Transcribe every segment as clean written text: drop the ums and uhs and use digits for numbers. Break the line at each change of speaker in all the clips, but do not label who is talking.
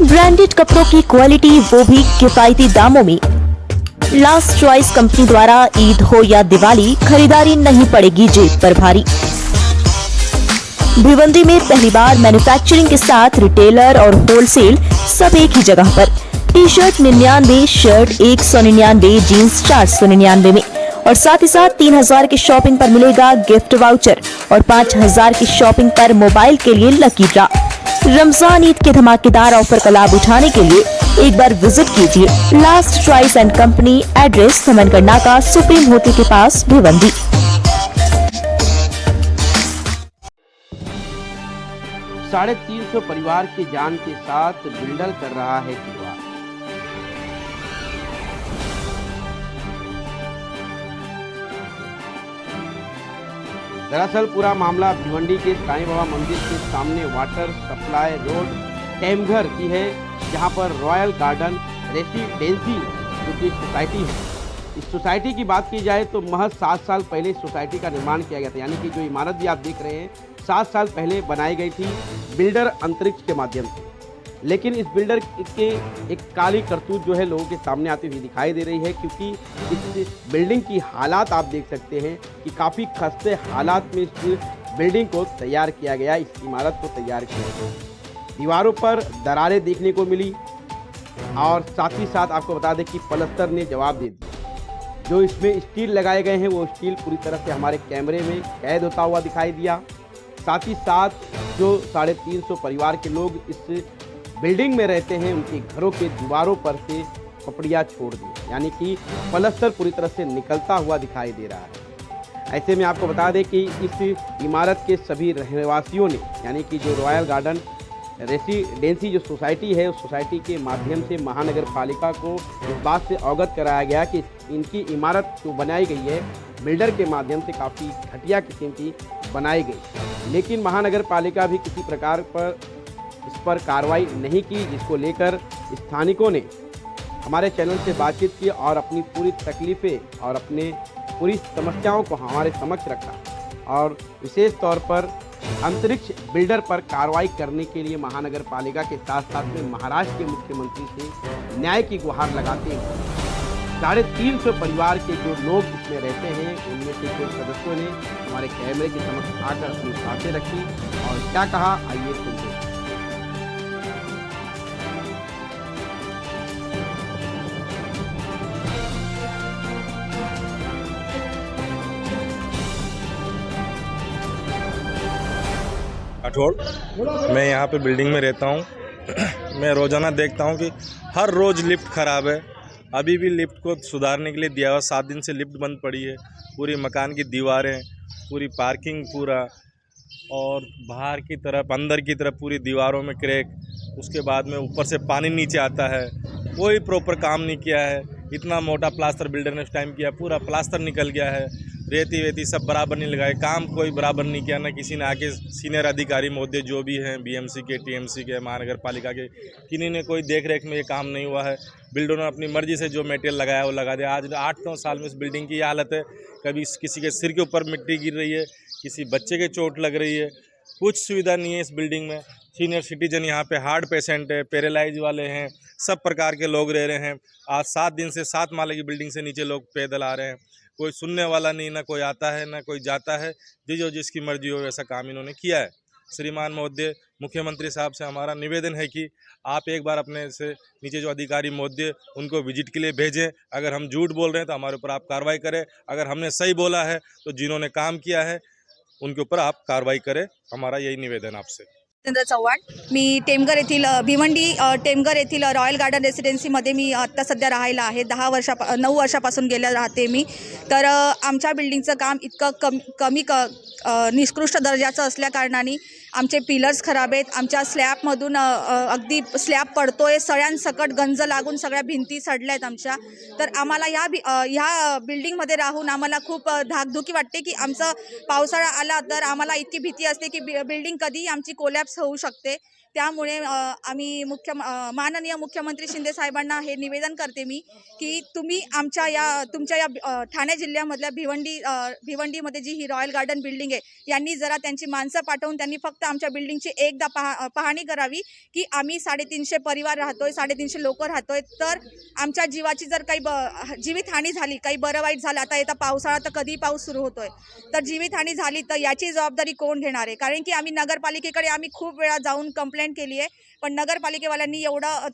Branded कपड़ों की quality, वो भी किफायती दामों में। लास्ट चॉइस कंपनी द्वारा ईद हो या दिवाली, खरीदारी नहीं पड़ेगी जेब पर भारी। भिवंडी में पहली बार मैन्युफैक्चरिंग के साथ रिटेलर और होलसेल सब एक ही जगह पर। टी शर्ट 99, शर्ट 199, जीन्स 499 में। और साथ ही साथ 3000 की शॉपिंग पर मिलेगा गिफ्ट वाउचर और 5000 की शॉपिंग पर मोबाइल के लिए लकी ड्रा। रमजान ईद के धमाकेदार ऑफर का लाभ उठाने के लिए एक बार विजिट कीजिए last choice and company. Address Samangarh नाका, सुप्रीम होटल के पास, भिवंडी।
350 परिवार की जान के साथ बिल्डर कर रहा है खिलवाड़। दरअसल पूरा मामला भिवंडी के साईं बाबा मंदिर के सामने वाटर सप्लाई रोड टेमघर की है, जहां पर रॉयल गार्डन रेसिडेंसी जो कि सोसाइटी है। इस सोसाइटी की बात की जाए तो महज 7 साल पहले इस सोसाइटी का निर्माण किया गया था, यानी कि जो इमारत भी आप देख रहे हैं 7 साल पहले बनाई गई थी बिल्डर अंतरिक्ष के माध्यम से। लेकिन इस बिल्डर के एक काली करतूत जो है लोगों के सामने आती हुई दिखाई दे रही है, क्योंकि इस बिल्डिंग की हालात आप देख सकते हैं कि काफ़ी खस्ते हालात में इस बिल्डिंग को तैयार किया गया, इस इमारत को तैयार किया गया। दीवारों पर दरारें देखने को मिली और साथ ही साथ आपको बता दें कि पलस्तर ने जवाब दे दिया। जो इसमें स्टील लगाए गए हैं वो स्टील पूरी तरह से हमारे कैमरे में कैद होता हुआ दिखाई दिया। साथ ही साथ जो 350 परिवार के लोग इस बिल्डिंग में रहते हैं, उनके घरों के दीवारों पर से पपड़ियाँ छोड़ दी, यानी कि पलस्तर पूरी तरह से निकलता हुआ दिखाई दे रहा है। ऐसे में आपको बता दें कि इस इमारत के सभी रहवासियों ने, यानी कि जो रॉयल गार्डन रेसिडेंसी जो सोसाइटी है, उस सोसाइटी के माध्यम से महानगर पालिका को इस बात से अवगत कराया गया कि इनकी इमारत जो बनाई गई है बिल्डर के माध्यम से काफ़ी घटिया किस्म की बनाई गई। लेकिन महानगर पालिका भी किसी प्रकार पर इस पर कार्रवाई नहीं की, जिसको लेकर स्थानिकों ने हमारे चैनल से बातचीत की और अपनी पूरी तकलीफ़ें और अपने पूरी समस्याओं को हमारे समक्ष रखा और विशेष तौर पर अंतरिक्ष बिल्डर पर कार्रवाई करने के लिए महानगर पालिका के साथ साथ में महाराष्ट्र के मुख्यमंत्री से न्याय की गुहार लगाते हुए 350 परिवार के जो लोग इसमें रहते हैं, उनमें से कुछ सदस्यों ने हमारे कैमरे के समक्ष आकर अपनी बातें रखी और क्या कहा, आइए सुनते हैं।
राठौड़, मैं यहाँ पे बिल्डिंग में रहता हूँ। मैं रोज़ाना देखता हूँ कि हर रोज़ लिफ्ट ख़राब है। अभी भी लिफ्ट को सुधारने के लिए दिया हुआ 7 दिन से लिफ्ट बंद पड़ी है। पूरी मकान की दीवारें, पूरी पार्किंग पूरा, और बाहर की तरफ अंदर की तरफ पूरी दीवारों में क्रैक, उसके बाद में ऊपर से पानी नीचे आता है। कोई प्रॉपर काम नहीं किया है। इतना मोटा प्लास्टर बिल्डर ने उस टाइम किया, पूरा प्लास्टर निकल गया है। रेती वेती सब बराबर नहीं लगाए, काम कोई बराबर नहीं किया। ना किसी ने आके सीनियर अधिकारी महोदय जो भी हैं बीएमसी के, टीएमसी के, महानगर पालिका के, किन्हीं ने कोई देख रेख में ये काम नहीं हुआ है। बिल्डरों ने अपनी मर्जी से जो मटेरियल लगाया वो लगा दिया। आज 8-9 साल में इस बिल्डिंग की ये हालत है। कभी किसी के सिर के ऊपर मिट्टी गिर रही है, किसी बच्चे के चोट लग रही है। कुछ सुविधा नहीं है इस बिल्डिंग में। सीनियर सिटीजन यहाँ पे हार्ट पेशेंट है, पैरालाइज वाले हैं, सब प्रकार के लोग रह रहे हैं। आज 7 दिन से 7 माले की बिल्डिंग से नीचे लोग पैदल आ रहे हैं। कोई सुनने वाला नहीं, ना कोई आता है ना कोई जाता है। जो जिसकी मर्जी हो वैसा काम इन्होंने किया है। श्रीमान महोदय मुख्यमंत्री साहब से हमारा निवेदन है कि आप एक बार अपने से नीचे जो अधिकारी महोदय उनको विजिट के लिए भेजें। अगर हम झूठ बोल रहे हैं तो हमारे ऊपर आप कार्रवाई करें, अगर हमने सही बोला है तो जिन्होंने काम किया है उनके ऊपर आप कार्रवाई करें। हमारा यही निवेदन आपसे।
जितेंद्र चव्हाण, मी टेमघर येथील भिवंडी टेमघर येथील रॉयल गार्डन रेसिडेन्सीमध्ये मी आत्ता सध्या राहायला आहे। 9 वर्षापासून गेल्या राहते मी। तर आमच्या बिल्डिंगचं काम इतकं निकृष्ट दर्जाचं असल्याकारणाने आमचे पिलर्स खराब आहेत। आमच्या स्लॅबमधून अगदी स्लॅब पडतोय, सळ्यांसकट गंज लागून सगळ्या भिंती सडल्या आहेत आमच्या। तर आम्हाला ह्या बिल्डिंगमध्ये राहून आम्हाला खूप धाकधुकी वाटते की आमचं पावसाळा आला तर आम्हाला इतकी भीती असते की बिल्डिंग कधी आमची कोलॅप्स होऊ शकते। त्यामुळे आम्ही माननीय मुख्यमंत्री शिंदे साहेबांना हे निवेदन करते मी की तुम्ही तुमच्या या ठाणे जिल्ह्यामधल्या भिवंडीमध्ये जी ही रॉयल गार्डन बिल्डिंग आहे यांनी जरा त्यांची माणसं पाठवून त्यांनी फक्त आमच्या बिल्डिंगची एकदा पाहणी करावी की आम्ही 350 परिवार राहतोय, 350 लोक राहतोय, तर आमच्या जीवाची जर काही जीवितहानी झाली, काही बरं वाईट झालं, आता येता पावसाळा तर कधी पाऊस सुरू होतोय, तर जीवितहानी झाली तर याची जबाबदारी कोण घेणार आहे? कारण की आम्ही नगरपालिकेकडे खूप वेळा जाऊन कंप्लेंट केली आहे, पण नगरपालिकेवाल्यांनी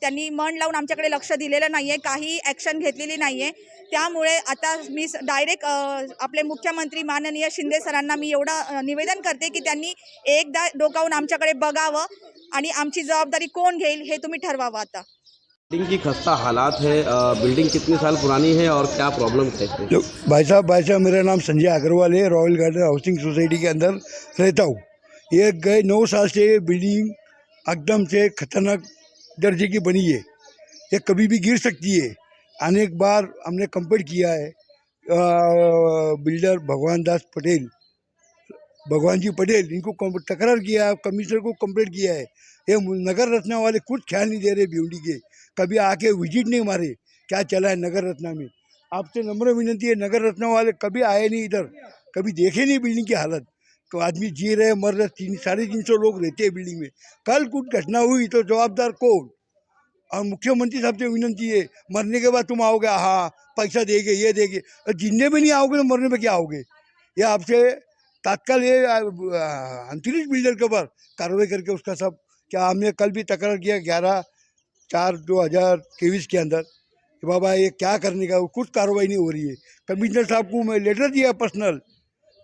त्यांनी मन लावून आमच्याकडे लक्ष दिलेलं नाही आहे, काही ॲक्शन घेतलेली नाही आहे. त्यामुळे आता मी डायरेक्ट आपले मुख्यमंत्री माननीय शिंदे सरांना मी निवेदन करते की त्यांनी एकदा डोकावून आमच्याकडे बघावं आणि आमची जबाबदारी कोण घेईल हे तुम्ही ठरवावं. आता
बिल्डिंग की खस्ता हालात है, बिल्डिंग कितने साल पुरानी है और क्या प्रॉब्लम है?
भाई साहब मेरा नाम संजय अग्रवाल है, रॉयल गार्डन हाउसिंग सोसाइटी के अंदर रहता हूँ. ये गए 9 साल से बिल्डिंग एकदम से खतरनाक दर्जे की बनी है, ये कभी भी गिर सकती है. अनेक बार हमने कंप्लेंट किया है, बिल्डर भगवान जी पटेल इनको तकरार किया है, कमिश्नर को कंप्लेंट किया है. ये नगर रत्ना वाले कुछ ख्याल नहीं दे रहे भिवंडी के, कभी आके विजिट नहीं मारे क्या चला है नगर रत्ना में. आपसे नम्र विनती है, नगर रत्ना वाले कभी आए नहीं इधर, कभी देखे नहीं बिल्डिंग की हालत. तो आदमी जी रहे मर रहे, 350 लोग रहते हैं बिल्डिंग में. कल कुछ घटना हुई तो जवाबदार कौन? और मुख्यमंत्री साहब से विनती है, मरने के बाद तुम आओगे, हाँ पैसा देंगे ये देंगे, और जिंदे में नहीं आओगे तो मरने में क्या आओगे? ये आपसे तात्काल ये अंतरिक्ष बिल्डर के ऊपर कार्रवाई करके उसका सब, क्या हमने कल भी तकरार किया 11/4/2023 के अंदर, बाबा ये क्या करने का, कुछ कार्रवाई नहीं हो रही है. कमिश्नर साहब को मैं लेटर दिया पर्सनल,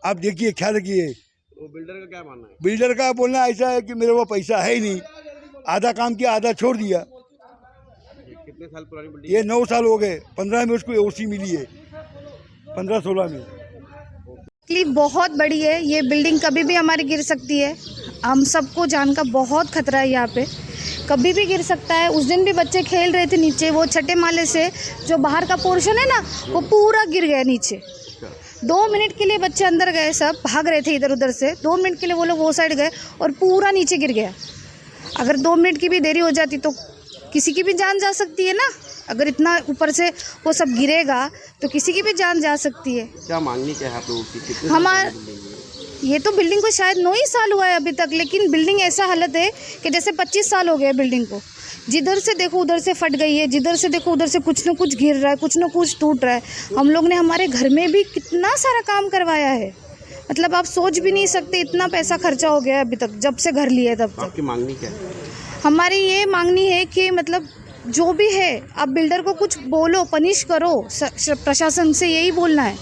आप देखिए ख्याल रखिए.
वो बिल्डर का क्या मानना है?
बिल्डर का बोलना ऐसा है कि मेरे पास पैसा है ही नहीं, आधा काम किया आधा छोड़ दिया.
कितने साल पुरानी बिल्डिंग?
ये 9 साल हो गए, 15 में उसको ओसी मिली है, 15-16 में.
तकलीफ बहुत बड़ी है, ये बिल्डिंग कभी भी हमारी गिर सकती है. हम सबको जान का बहुत खतरा है, यहाँ पे कभी भी गिर सकता है. उस दिन भी बच्चे खेल रहे थे नीचे, वो छठे माले से जो बाहर का पोर्शन है ना वो पूरा गिर गया नीचे. 2 मिनट के लिए बच्चे अंदर गए, सब भाग रहे थे इधर उधर से, 2 मिनट के लिए वो लोग वो साइड गए और पूरा नीचे गिर गया. अगर 2 मिनट की भी देरी हो जाती तो किसी की भी जान जा सकती है ना. अगर इतना ऊपर से वो सब गिरेगा तो किसी की भी जान जा सकती है.
क्या मांगनी क्या है आप लोगों की? कितने
हमार ये तो बिल्डिंग को शायद 9 ही साल हुआ है अभी तक, लेकिन बिल्डिंग ऐसा हालत है कि जैसे 25 साल हो गए बिल्डिंग को. जिधर से देखो उधर से फट गई है, जिधर से देखो उधर से कुछ न कुछ गिर रहा है, कुछ न कुछ टूट रहा है. हम लोग ने हमारे घर में भी कितना सारा काम करवाया है, मतलब आप सोच भी नहीं सकते इतना पैसा खर्चा हो गया है अभी तक, जब से घर लिया तब तक.
आपकी मांगनी क्या है?
हमारी ये मांगनी है कि मतलब जो भी है आप बिल्डर को कुछ बोलो, पनिश करो. प्रशासन से यही बोलना है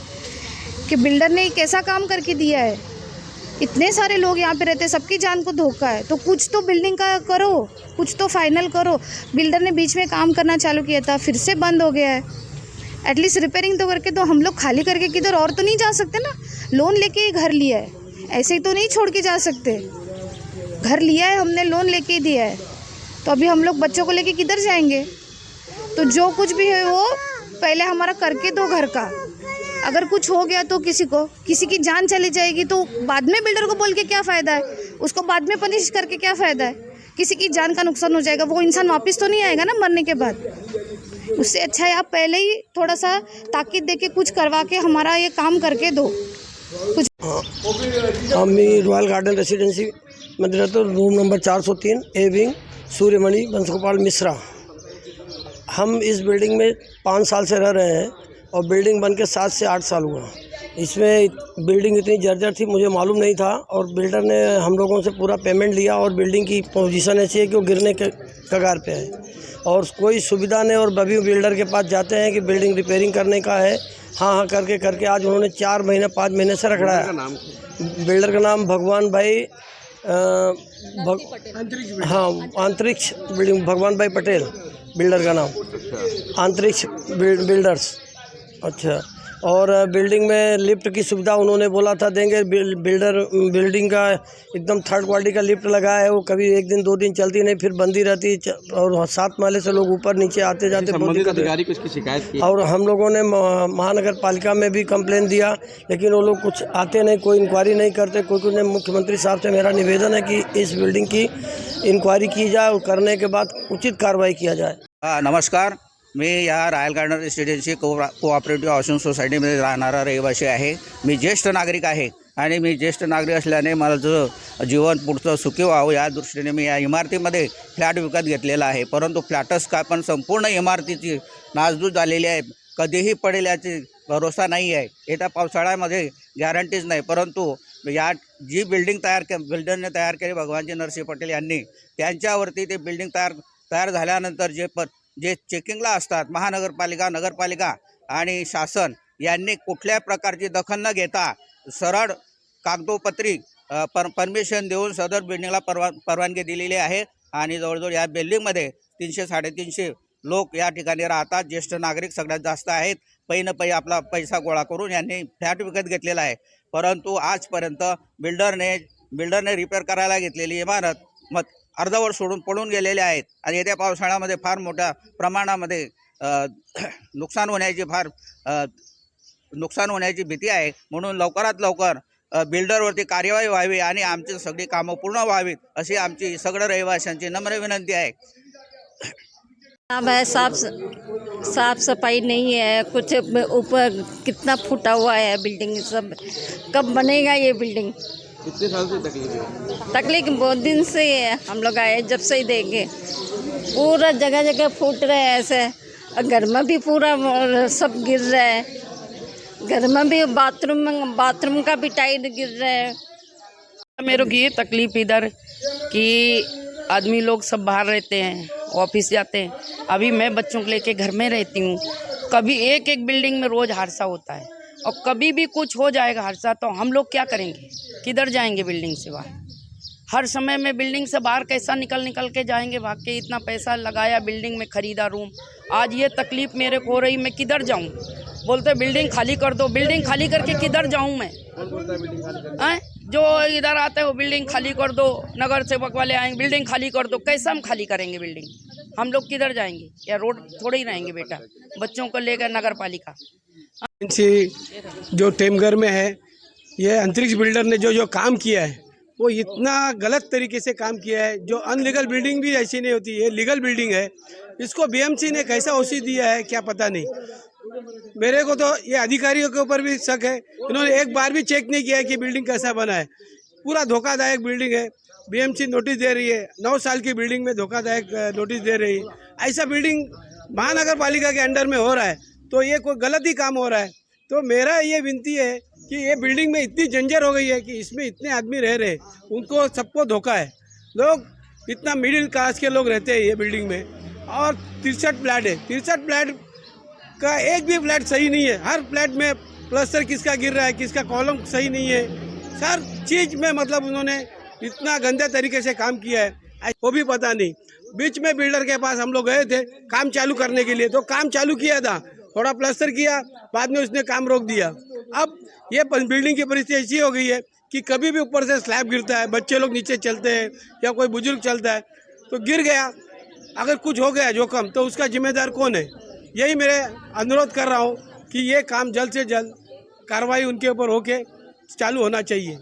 कि बिल्डर ने कैसा काम करके दिया है, इतने सारे लोग यहाँ पे रहते हैं, सबकी जान को धोखा है, तो कुछ तो बिल्डिंग का करो, कुछ तो फाइनल करो. बिल्डर ने बीच में काम करना चालू किया था, फिर से बंद हो गया है. एटलीस्ट रिपेयरिंग तो करके दो. हम लोग खाली करके किधर और तो नहीं जा सकते ना, लोन लेके ही घर लिया है, ऐसे ही तो नहीं छोड़ के जा सकते. घर लिया है हमने, लोन लेके ही दिया है, तो अभी हम लोग बच्चों को लेके किधर जाएंगे? तो जो कुछ भी है वो पहले हमारा करके दो घर का. अगर कुछ हो गया तो किसी की जान चली जाएगी तो बाद में बिल्डर को बोल के क्या फ़ायदा है, उसको बाद में पनिश करके क्या फ़ायदा है? किसी की जान का नुकसान हो जाएगा, वो इंसान वापस तो नहीं आएगा ना मरने के बाद. उससे अच्छा है आप पहले ही थोड़ा सा ताकीद दे के कुछ करवा के हमारा ये काम करके दो. कुछ
आम्ही रॉयल गार्डन रेसिडेंसी मध्ये राहतो, room number 403 A wing, Suryamani Vanshgopal Mishra. हम इस बिल्डिंग में 5 साल से रह रहे हैं और बिल्डिंग बन के 7 से 8 साल हुआ. इसमें बिल्डिंग इतनी जर्जर थी मुझे मालूम नहीं था, और बिल्डर ने हम लोगों से पूरा पेमेंट लिया और बिल्डिंग की पोजीशन ऐसी है कि वो गिरने के कगार पे है और कोई सुविधा नहीं. और अभी बिल्डर के पास जाते हैं कि बिल्डिंग रिपेयरिंग करने का है, हाँ करके आज उन्होंने 4 महीने 5 महीने से रखड़ा है. बिल्डर का नाम भगवान भाई अंतरिक्ष बिल्डिंग, भगवान भाई पटेल बिल्डर का नाम, अंतरिक्ष बिल्डर्स. अच्छा, और बिल्डिंग में लिफ्ट की सुविधा उन्होंने बोला था देंगे। बिल्डिंग का एकदम थर्ड क्वालिटी का लिफ्ट लगा है, वो कभी एक दिन 2 दिन चलती नहीं, फिर बंदी रहती और 7 माले से लोग ऊपर नीचे आते जाते बहुत
संबंधित
दिक्कत है।
अधिकारी को इसकी शिकायत की?
और हम लोगों ने महानगर पालिका में भी कंप्लेन दिया, लेकिन वो लोग कुछ आते नहीं, कोई इंक्वायरी नहीं करते। कोई ने मुख्यमंत्री साहब से मेरा निवेदन है कि इस बिल्डिंग की इंक्वायरी की जाए और करने के बाद उचित कार्रवाई किया जाए।
नमस्कार, मी या royal garden residency cooperative housing सोसायटीमध्ये राहणारा रहिवासी आहे। मी ज्येष्ठ नागरिक आहे आणि मी ज्येष्ठ नागरिक असल्याने माझं जीवन पुढचं सुखी व्हावं या दृष्टीने मी या इमारतीमध्ये फ्लॅट विकत घेतलेला आहे। परंतु फ्लॅटच काय पण संपूर्ण इमारतीची नासधूस झालेली आहे, कधीही पडेल याची भरोसा नाही आहे। येत्या पावसाळ्यामध्ये गॅरंटीज नाही, परंतु या जी बिल्डरने तयार केली भगवानजी नरसिंह पटेल यांनी, त्यांच्यावरती ते बिल्डिंग तयार झाल्यानंतर जे चेकिंगला असतात महानगरपालिका, नगरपालिका आणि शासन यांनी कुठल्या प्रकारची दखल न घेता सरळ कागदोपत्री परमिशन देऊन सदर बिल्डिंगला परवानगी दिलेली आहे। आणि जवळजवळ या बिल्डिंगमध्ये 300-350 लोक या ठिकाणी राहतात। ज्येष्ठ नागरिक सगळ्यात जास्त आहेत। पै आपला पैसा गोळा करून यांनी फ्लॅट विकत घेतलेला आहे। परंतु आजपर्यंत बिल्डरने रिपेअर करायला घेतलेली इमारत अर्धवट सोडून पडून गेलेले आहेत आणि येत्या पावसाळ्यामध्ये फार मोठ्या प्रमाणामध्ये नुकसान होण्याची भीती आहे। म्हणून लवकरात लवकर बिल्डरवरती कार्यवाही व्हावी आणि आमची सगळी कामं पूर्ण व्हावीत अशी आमची सगळ्या रहिवाशांची नम्र विनंती आहे।
अब है साफ सफाई नहीं है, कुछ ऊपर कितना फूटा हुआ है बिल्डिंग सब। कब बनेगा ये बिल्डिंग?
कितने साल से तकलीफ है?
तकलीफ बहुत दिन से है, हम लोग आए जब से ही देखे पूरा जगह जगह फूट रहे हैं ऐसे। और घर में भी पूरा सब गिर रहा है, घर में भी बाथरूम का भी टाइल गिर रहा है।
मेरे को ये तकलीफ इधर कि आदमी लोग सब बाहर रहते हैं, ऑफिस जाते हैं। अभी मैं बच्चों को लेके घर में रहती हूँ। कभी एक बिल्डिंग में रोज़ हादसा होता है और कभी भी कुछ हो जाएगा हादसा, तो हम लोग क्या करेंगे? किधर जाएंगे बिल्डिंग से बाहर? हर समय में बिल्डिंग से बाहर कैसा निकल के जाएंगे? भाग के इतना पैसा लगाया बिल्डिंग में, खरीदा रूम, आज ये तकलीफ़ मेरे को हो रही, मैं किधर जाऊँ? बोलते बिल्डिंग खाली कर दो। बिल्डिंग खाली करके किधर जाऊँ मैं? जो इधर आते हो बिल्डिंग खाली कर दो, नगर सेवक वाले आएंगे बिल्डिंग खाली कर दो। कैसे हम खाली करेंगे बिल्डिंग? हम लोग किधर जाएंगे? या रोड थोड़े ही रहेंगे बेटा, बच्चों को लेकर नगर पालिका।
जो टेमघर में है, ये अंतरिक्ष बिल्डर ने जो काम किया है वो इतना गलत तरीके से काम किया है। जो अनलीगल बिल्डिंग भी ऐसी नहीं होती, ये लीगल बिल्डिंग है। इसको बीएमसी ने कैसा ओसी दिया है क्या पता नहीं। मेरे को तो ये अधिकारियों के ऊपर भी शक है, इन्होंने एक बार भी चेक नहीं किया है कि बिल्डिंग कैसा बना है। पूरा धोखादायक बिल्डिंग है। बीएमसी नोटिस दे रही है, 9 साल की बिल्डिंग में धोखादायक नोटिस दे रही है। ऐसा बिल्डिंग महानगर पालिका के अंडर में हो रहा है, तो ये कोई गलत ही काम हो रहा है। तो मेरा ये विनती है कि ये बिल्डिंग में इतनी जंजर हो गई है कि इसमें इतने आदमी रह रहे, उनको सबको धोखा है। लोग इतना मिडिल क्लास के लोग रहते हैं ये बिल्डिंग में, और 63 फ्लैट है। 63 फ्लैट का एक भी फ्लैट सही नहीं है। हर फ्लैट में प्लास्टर किसका गिर रहा है, किसका कॉलम सही नहीं है। हर चीज़ में मतलब उन्होंने इतना गंदे तरीके से काम किया है, वो भी पता नहीं। बीच में बिल्डर के पास हम लोग गए थे काम चालू करने के लिए, तो काम चालू किया था, थोड़ा प्लास्टर किया, बाद में उसने काम रोक दिया। अब ये बिल्डिंग की परिस्थिति ऐसी हो गई है कि कभी भी ऊपर से स्लैब गिरता है, बच्चे लोग नीचे चलते हैं या कोई बुजुर्ग चलता है तो गिर गया, अगर कुछ हो गया जोखम तो उसका जिम्मेदार कौन है? यही मेरे अनुरोध कर रहा हूँ कि ये काम जल्द से जल्द कार्रवाई उनके ऊपर होके चालू होना चाहिए।